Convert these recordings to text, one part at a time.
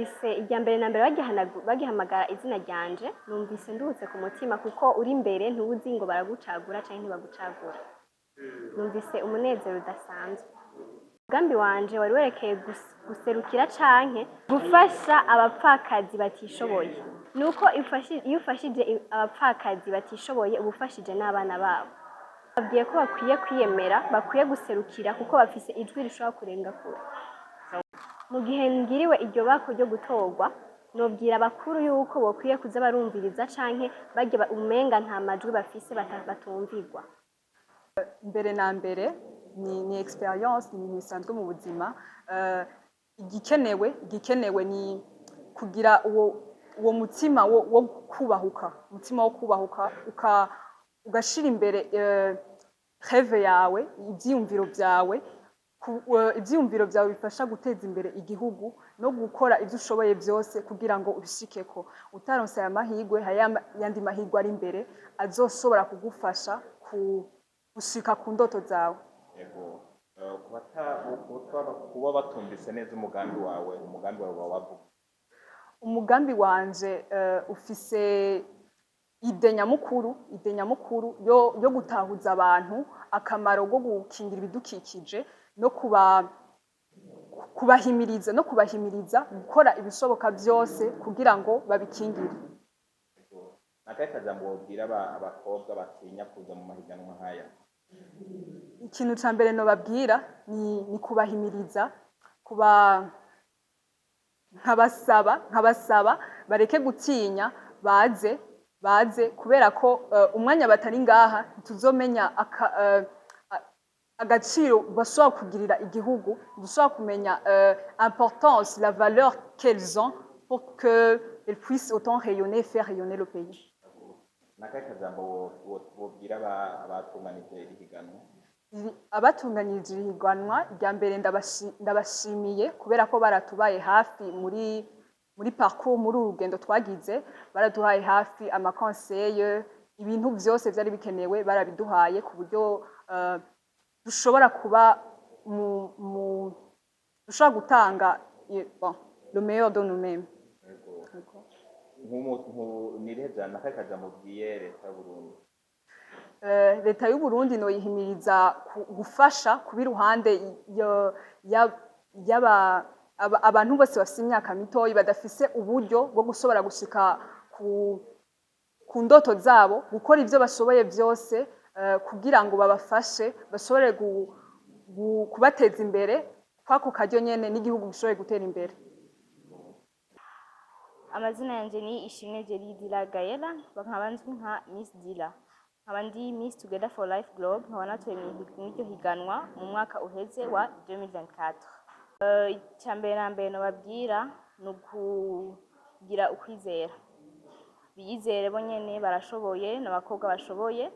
numvise irya mbere na mbere bagihamagara izina ryanje, numvise nduhutse ku mutima kuko uri imbere ntuzi ngo baragucagura canke ntibagucagura. Numvise umunezero udasanzwe. Umugambi wanje wari werekeye guserukira canke gufasha abapfakazi batishoboye. Nuko iyo ufashije abapfakazi batishoboye uba ufashije n'abana babo. Babwiye ko bakwiye kwiyemera, bakwiye guserukira kuko bafise ijwi rishobora kurenga kure. Mu gihe ngiriwe iryo bako ryo gutorwa, nobwira abakuru yuko bokwiye kuza barumviriza canke barya umenga nta majwi bafise batumvirwa. Mbere na mbere ni experience, ni ibintu bisanzwe mu buzima. Igikenewe ni kugira uwo mutima wo kubahuka, umutima wo kubahuka ugashira imbere rêve yawe, ivyiyumviro vyawe bifasha guteza imbere igihugu no gukora ivyo ushoboye vyose kugira ngo ubishikeko. Utaronse aya mahigwe, yandi mahigwe ari imbere azoshobora kugufasha gushika ku ndoto zawe. Yego, kuba batumvise neza umugambi wawe wavuga. Umugambi wanje ufise ide nyamukuru yo gutahuza abantu akamaro ko gukingira ibidukikije no kubahimiriza gukora ibishoboka byose kugira ngo babikingire. Nakahe kajambo wobwira abakobwa batinya kuza mu mahiganwa nkaya? Ikintu ca mbere nobabwira ni kubahimiriza, nkabasaba bareke gutinya, baze kubera ko umwanya batari ngaha tuzomenya agaciro bashobora kugirira igihugu, dushobora kumenya importance, la valeur qu'elles ont pour qu'elles puissent autant rayonner, faire rayonner le pays. Nakahe kajambo wobwira abatunganije iri higanwa? Abatunganije iri higanwa rya mbere ndabashimiye kubera ko baratubaye hafi muri parcours, muri urugendo twagize, baraduhaye hafi amakonseil, ibintu byose byari bikenewe barabiduhaye ku buryo dushobora kuba dushobora gutanga le meilleur de nous-mêmes. Nakahe kajambo ubwiye leta y'Uburundi? Leta y'Uburundi noyihimiriza gufasha kuba iruhande abantu bose bafite imyaka mitoyi badafise uburyo bwo gushobora gushika ku ndoto zabo, gukora ivyo bashoboye byose kugira ngo babafashe bashobore kubateza imbere, kwako karyo nyene n'igihugu gishobore gutera imbere. Amazina yanje ni Ishimwe Dila Gaella, nkaba nzwi nka Miss Dila. Nkaba ndi Miss Together for Life Globe, nkaba natuye mw'iryo higanwa mu mwaka uheze wa 2024. Icyambere na mbere nobabwira ni ukugira ukwizera. Biyizere bo nyene barashoboye, n'abakobwa bashoboye,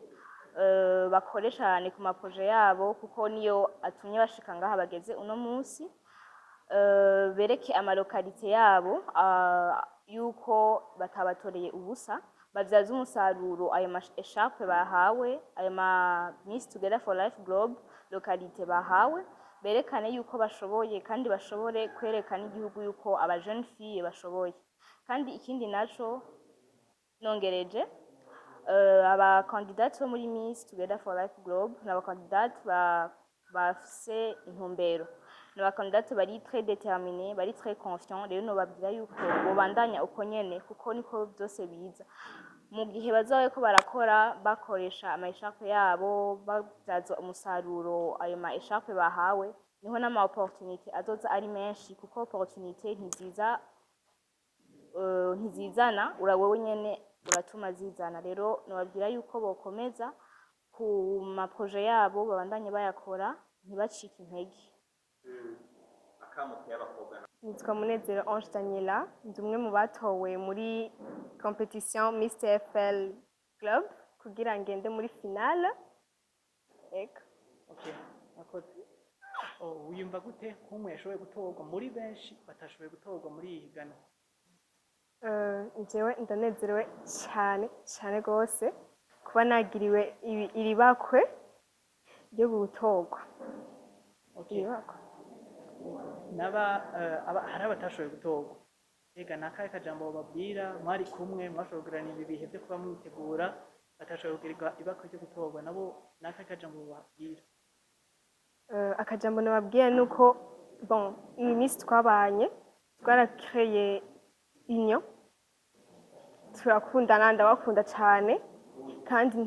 bakore cyane ku maproje yabo kuko niyo atumye bashika ngaha bageze uno munsi. Bereke amalokalite yabo yuko batabatoreye ubusa, bavyaza umusaruro ayo echarpe bahawe, ayo Miss Together for Life Globe lokalite bahawe, berekane yuko bashoboye kandi bashobore kwerekana igihugu yuko aba jeune fille bashoboye. Kandi ikindi naco nongereje, aba candidate bo muri Miss Together for Life Globe n'aba candidate bafise intumbero, n'aba candidate bari très déterminés, bari très confiants. Rero nobabwira yuko bobandanya uko nyene kuko niko byose biza. Mu gihe bazabe ko barakora bakoresha ama echarpe yabo, babyaza umusaruro ayo ma echarpe bahawe, niho n'ama opportunité azoza ari menshi kuko opportunité ntizizana wewe nyene uratuma zizana. Rero nobabwira yuko bokomeza ku maproje yabo, babandanye bayakora, ntibacike intege. Nitwa Munezero Ange Daniela, ndi umwe mu batowe muri competition Miss TFL Club kugira ngende muri finale. Ego. Okay, akoze. Wiyumva gute kumwe yashoboye gutorwa muri benshi batashoboye gutorwa muri iyi higanwa? Njyewe ndanezerewe cyane gose kuba nagiriwe iri bakwe ryo gutorwa. Okay. Hari abatashoboye gutorwa, ega nakahe kajambo bababwira mwari kumwe mwashobora kugirana ibi bihe byo kuba mwitegura batashoboye kugirirwa ibako ryo gutorwa nabo nakahe kajambo bababwira? Akajambo nababwiye ni uko bon iyi minsi twabanye twarakreye union turakundana ndabakunda cyane kandi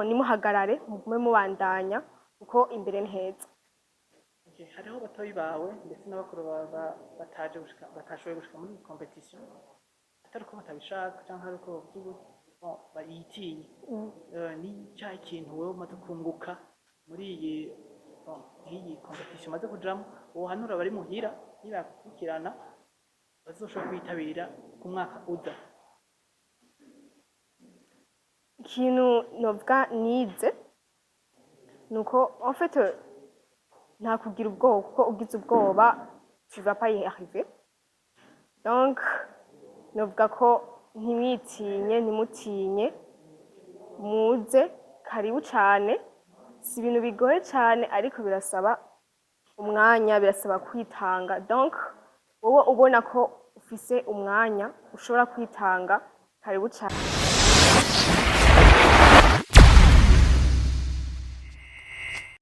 nimuhagarare mugume mubandanya kuko imbere ni heza. Okay, hariho batoyi bawe ndetse n'abakuru batashoboye gushika muri competition atari uko batabishaka cyangwa ari uko bayitinya. Ni cyahe kintu wowe umaze kunguka muri iyi competition umaze kujamo wohanura abari muhira nibakurikirana bazoshobora kwitabira ku mwaka uza? Ikintu novuga nize nuko en fait nta kugira ubwoba kuko ugize ubwoba tu vas pas y arriver. Donc novuga ko ntimutinye muze karibu cyane, si ibintu bigoye cyane ariko birasaba umwanya, birasaba kwitanga. Donc wowe ubona ko ufise umwanya ushobora kwitanga, karibu cyane.